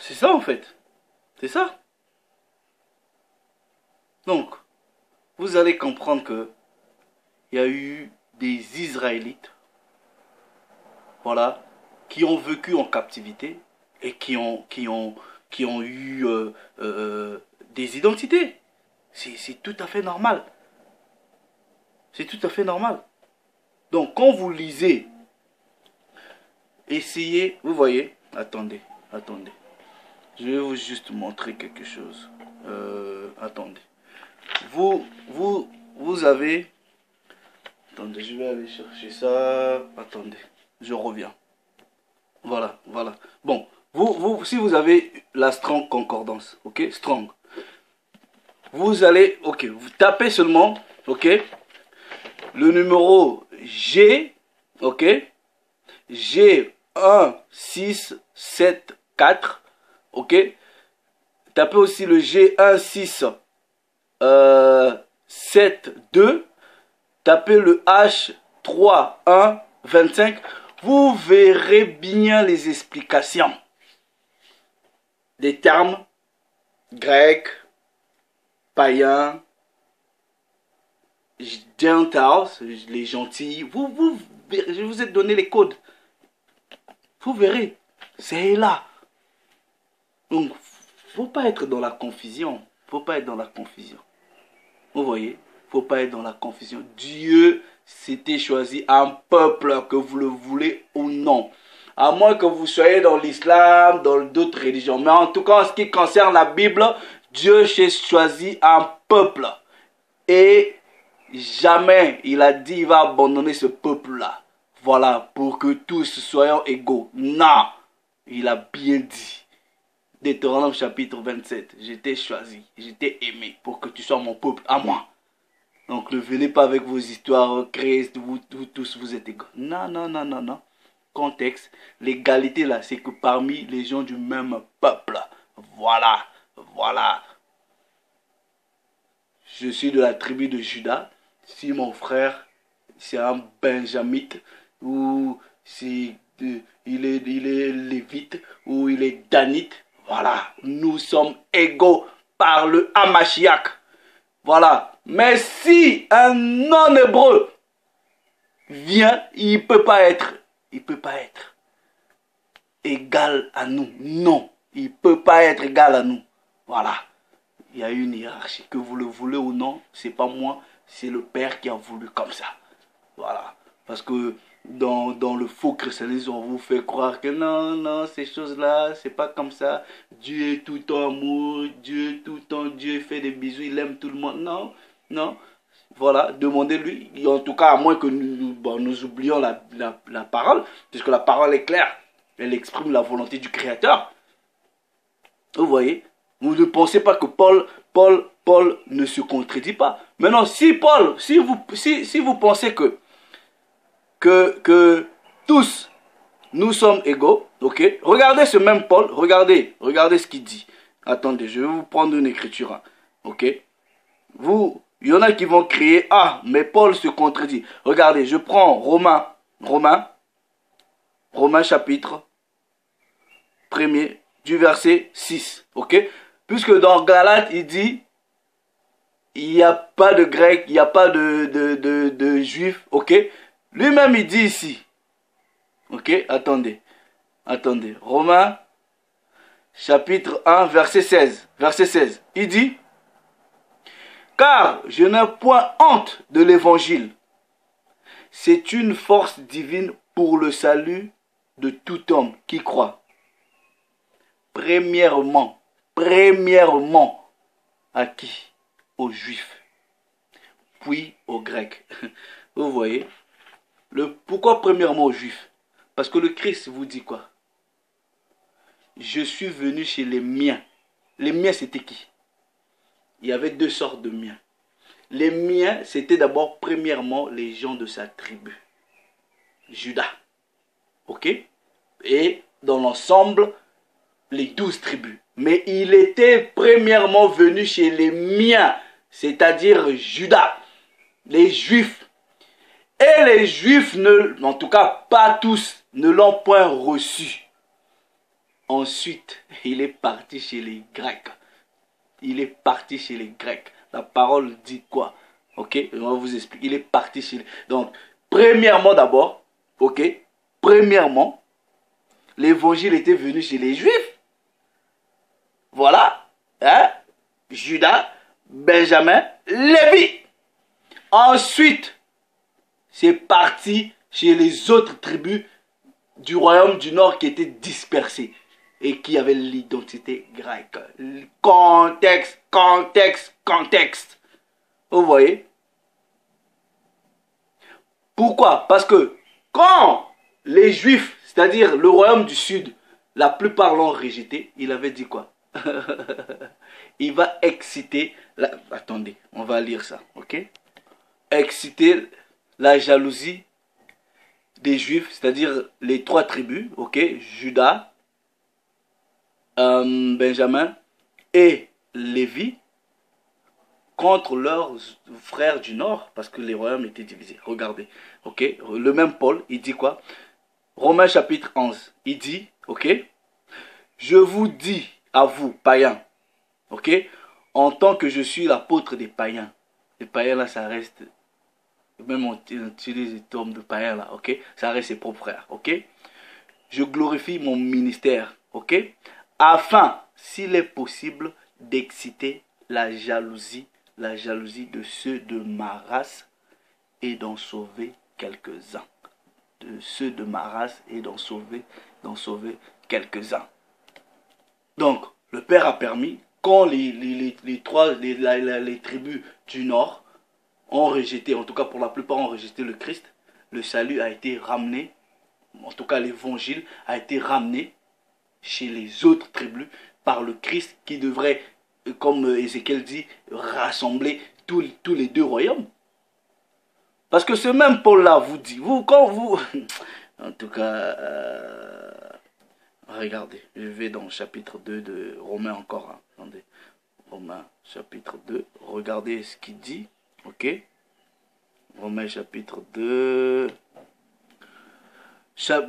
C'est ça en fait. C'est ça. Donc, vous allez comprendre que il y a eu des Israélites, voilà, qui ont vécu en captivité et qui ont eu des identités. C'est tout à fait normal. C'est tout à fait normal. Donc, quand vous lisez, essayez, vous voyez, attendez. Je vais vous juste montrer quelque chose. Attendez. Vous avez... Attendez, je vais aller chercher ça. Attendez, je reviens. Voilà. Bon, si vous avez la Strong Concordance, ok, Strong, vous allez, ok, vous tapez seulement, ok, le numéro G, ok, G1674, ok, tapez aussi le G1672, tapez le H3125, vous verrez bien les explications des termes grecs, païens, Gentiles, les gentils. Je vous ai donné les codes. Vous verrez, c'est là. Donc, faut pas être dans la confusion. Faut pas être dans la confusion. Vous voyez, faut pas être dans la confusion. Dieu s'était choisi un peuple, que vous le voulez ou non. À moins que vous soyez dans l'islam, dans d'autres religions. Mais en tout cas, en ce qui concerne la Bible, Dieu s'est choisi un peuple. Et jamais il a dit il va abandonner ce peuple-là. Voilà, pour que tous soyons égaux. Non, il a bien dit. Deutéronome chapitre 27. J'étais choisi, j'étais aimé pour que tu sois mon peuple à moi. Donc ne venez pas avec vos histoires Christ, vous tous vous êtes égaux. Non. Contexte, l'égalité là, c'est que parmi les gens du même peuple. Voilà. Je suis de la tribu de Juda. Si mon frère, c'est un benjamite, ou si il est lévite, ou il est danite, voilà, nous sommes égaux par le Hamashiach. Voilà. Mais si un non-hébreu vient, il peut pas être égal à nous. Non, il peut pas être égal à nous. Voilà. Il y a une hiérarchie. Que vous le voulez ou non, c'est pas moi, c'est le Père qui a voulu comme ça. Voilà. Parce que dans le faux christianisme, on vous fait croire que non, ces choses-là, c'est pas comme ça. Dieu est tout en amour, Dieu fait des bisous, il aime tout le monde. Non. Voilà, demandez-lui. En tout cas, à moins que nous oublions la parole, puisque la parole est claire. Elle exprime la volonté du Créateur. Vous voyez? Vous ne pensez pas que Paul ne se contredit pas. Maintenant, si vous pensez que tous nous sommes égaux, ok? Regardez ce même Paul, regardez ce qu'il dit. Attendez, je vais vous prendre une écriture, hein, ok? Il y en a qui vont crier, ah, mais Paul se contredit. Regardez, je prends Romains chapitre 1er du verset 6, ok? Puisque dans Galates, il dit, il n'y a pas de grec, il n'y a pas de juif, ok? Lui-même, il dit ici, ok? Attendez. Romains, chapitre 1, verset 16. Il dit, car je n'ai point honte de l'évangile. C'est une force divine pour le salut de tout homme qui croit. Premièrement, à qui? Aux Juifs, puis aux Grecs. Vous voyez? Pourquoi premièrement aux Juifs? Parce que le Christ vous dit quoi? Je suis venu chez les miens. Les miens, c'était qui? Il y avait deux sortes de miens. Les miens, c'était d'abord premièrement les gens de sa tribu. Judas. Ok? Et dans l'ensemble, les 12 tribus. Mais il était premièrement venu chez les miens, c'est-à-dire Judas, les Juifs. Et les Juifs, en tout cas pas tous, ne l'ont point reçu. Ensuite, il est parti chez les Grecs. Il est parti chez les Grecs. La parole dit quoi? Ok, on va vous expliquer. Il est parti chez les... Donc, premièrement d'abord, ok, premièrement, l'évangile était venu chez les Juifs. Voilà, hein? Judas, Benjamin, Lévi. Ensuite, c'est parti chez les autres tribus du royaume du Nord qui étaient dispersées et qui avaient l'identité grecque. Contexte, contexte, contexte. Vous voyez? Pourquoi? Parce que quand les Juifs, c'est-à-dire le royaume du Sud, la plupart l'ont rejeté, il avait dit quoi? Il va exciter... Attendez, on va lire ça, ok? Exciter la jalousie des Juifs, c'est-à-dire les trois tribus, ok? Judas, Benjamin et Lévi, contre leurs frères du Nord, parce que les royaumes étaient divisés. Regardez, ok? Le même Paul, il dit quoi? Romains chapitre 11, il dit, ok? Je vous dis à vous, païens, ok? En tant que je suis l'apôtre des païens. Les païens là, ça reste, même on utilise les termes de païens là, ok? Ça reste ses propres frères, ok? Je glorifie mon ministère, ok? Afin, s'il est possible, d'exciter la jalousie de ceux de ma race et d'en sauver quelques-uns. De ceux de ma race et d'en sauver quelques-uns. Donc, le Père a permis, quand les tribus du Nord ont rejeté, en tout cas pour la plupart ont rejeté le Christ, le salut a été ramené, en tout cas l'évangile a été ramené chez les autres tribus par le Christ qui devrait, comme Ézéchiel dit, rassembler tous les deux royaumes. Parce que ce même Paul-là vous dit, quand vous... En tout cas, regardez, je vais dans le chapitre 2 de Romains encore. Hein. Attendez, Romains chapitre 2, regardez ce qu'il dit, ok? Romains chapitre 2...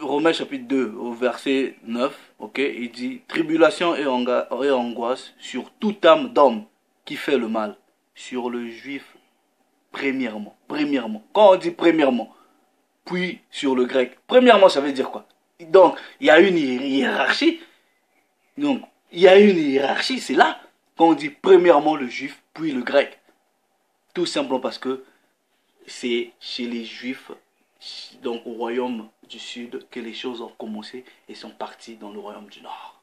Romains chapitre 2 au verset 9, ok, il dit « Tribulation et angoisse sur toute âme d'homme qui fait le mal, sur le juif premièrement. » Premièrement. Quand on dit premièrement, puis sur le grec. Premièrement, ça veut dire quoi? Donc, il y a une hiérarchie. Donc, il y a une hiérarchie, c'est là. Quand on dit premièrement le juif, puis le grec. Tout simplement parce que c'est chez les juifs, donc au royaume du Sud, que les choses ont commencé et sont parties dans le royaume du Nord.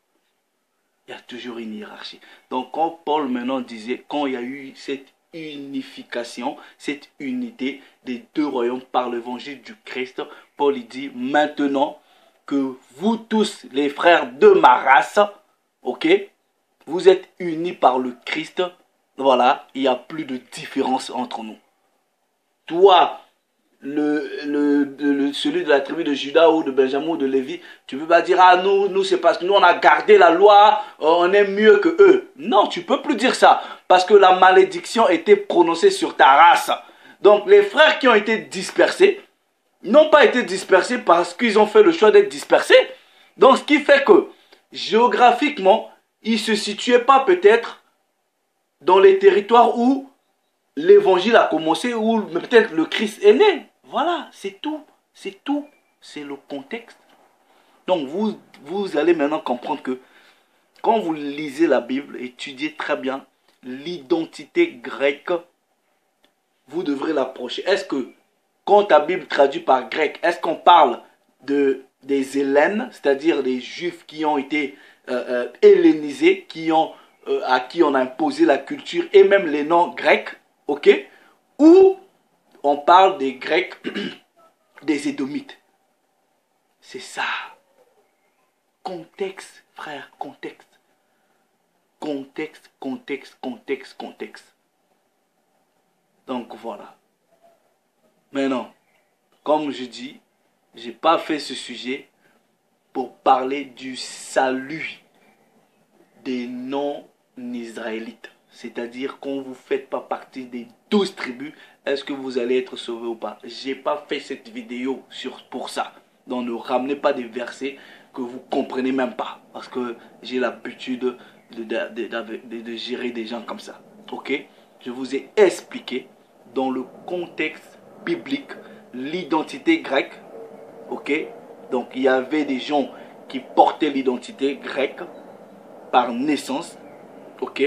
Il y a toujours une hiérarchie. Donc quand Paul maintenant disait, quand il y a eu cette unification, cette unité des deux royaumes par l'évangile du Christ, Paul il dit maintenant que vous tous les frères de ma race, ok, vous êtes unis par le Christ, voilà, il n'y a plus de différence entre nous. Toi, celui de la tribu de Judas ou de Benjamin ou de Lévi, tu ne peux pas dire, ah nous c'est parce que nous on a gardé la loi, on est mieux que eux. Non, tu ne peux plus dire ça, parce que la malédiction était prononcée sur ta race. Donc les frères qui ont été dispersés, n'ont pas été dispersés parce qu'ils ont fait le choix d'être dispersés. Donc ce qui fait que, géographiquement, ils ne se situaient pas peut-être dans les territoires où l'évangile a commencé, où peut-être le Christ est né. Voilà, c'est tout. C'est tout. C'est le contexte. Donc vous allez maintenant comprendre que quand vous lisez la Bible, étudiez très bien l'identité grecque, vous devrez l'approcher. Est-ce que quand ta Bible traduit par grec, est-ce qu'on parle des Hellènes, c'est-à-dire des Juifs qui ont été hellénisés, à qui on a imposé la culture et même les noms grecs, ok? Ou on parle des Grecs, des Édomites. C'est ça. Contexte, frère, contexte. Contexte, contexte, contexte, contexte. Donc voilà. Maintenant, comme je dis, je n'ai pas fait ce sujet pour parler du salut des non-israélites. C'est-à-dire quand vous ne faites pas partie des 12 tribus, est-ce que vous allez être sauvé ou pas? Je n'ai pas fait cette vidéo pour ça. Donc ne ramenez pas des versets que vous comprenez même pas. Parce que j'ai l'habitude de gérer des gens comme ça. Ok? Je vous ai expliqué dans le contexte biblique l'identité grecque. Ok? Donc il y avait des gens qui portaient l'identité grecque par naissance. Ok?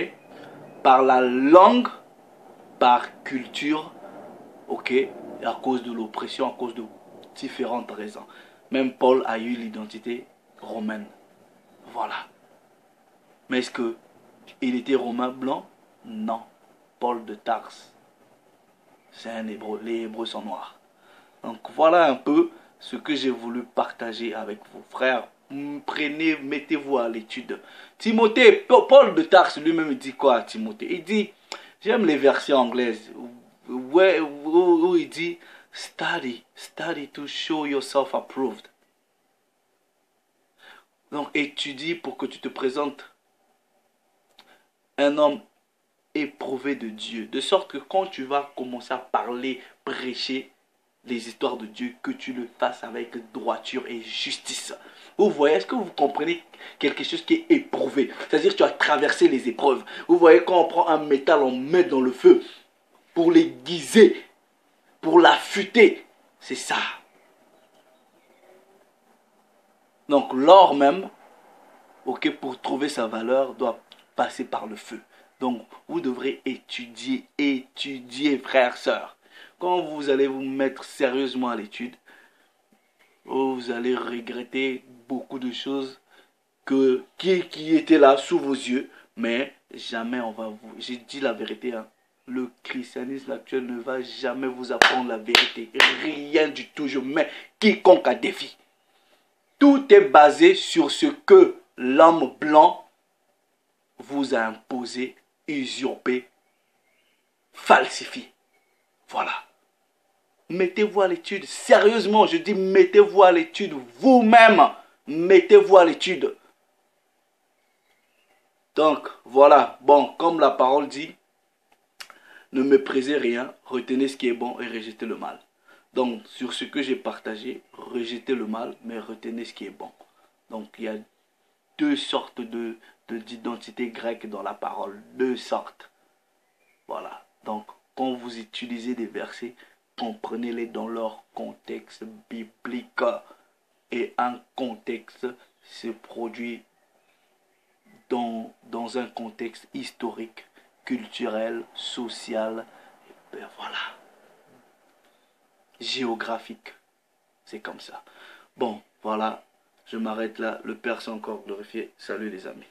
Par la langue, par culture. Ok? À cause de l'oppression, à cause de différentes raisons. Même Paul a eu l'identité romaine. Voilà. Mais est-ce qu'il était romain blanc? Non. Paul de Tarse, c'est un hébreu. Les hébreux sont noirs. Donc voilà un peu ce que j'ai voulu partager avec vos frères. Prenez, mettez-vous à l'étude. Timothée, Paul de Tarse lui-même dit quoi à Timothée? Il dit, j'aime les versions anglaises, où il dit, study to show yourself approved. Donc étudie pour que tu te présentes un homme éprouvé de Dieu. De sorte que quand tu vas commencer à parler, prêcher les histoires de Dieu, que tu le fasses avec droiture et justice. Vous voyez, est-ce que vous comprenez quelque chose qui est éprouvé? C'est-à-dire que tu as traversé les épreuves. Vous voyez, quand on prend un métal, on met dans le feu pour l'aiguiser, pour l'affûter. C'est ça. Donc l'or même, ok, pour trouver sa valeur, doit passer par le feu. Donc vous devrez étudier, frères, sœurs. Quand vous allez vous mettre sérieusement à l'étude, vous allez regretter beaucoup de choses qui étaient là sous vos yeux, mais jamais on va vous... J'ai dit la vérité, hein. Le christianisme actuel ne va jamais vous apprendre la vérité. Rien du tout. Je mets quiconque à défi. Tout est basé sur ce que l'homme blanc vous a imposé, usurpé, falsifié. Voilà. Mettez-vous à l'étude. Sérieusement, je dis mettez-vous à l'étude vous-même. Mettez-vous à l'étude. Donc, voilà. Bon, comme la parole dit, ne méprisez rien, retenez ce qui est bon et rejetez le mal. Donc, sur ce que j'ai partagé, rejetez le mal, mais retenez ce qui est bon. Donc, il y a deux sortes d'identité grecque dans la parole. Deux sortes. Voilà. Donc, quand vous utilisez des versets, comprenez-les dans leur contexte biblique. Et un contexte se produit dans un contexte historique, culturel, social, et ben voilà, géographique. C'est comme ça. Bon, voilà, je m'arrête là. Le Père s'est encore glorifié. Salut les amis.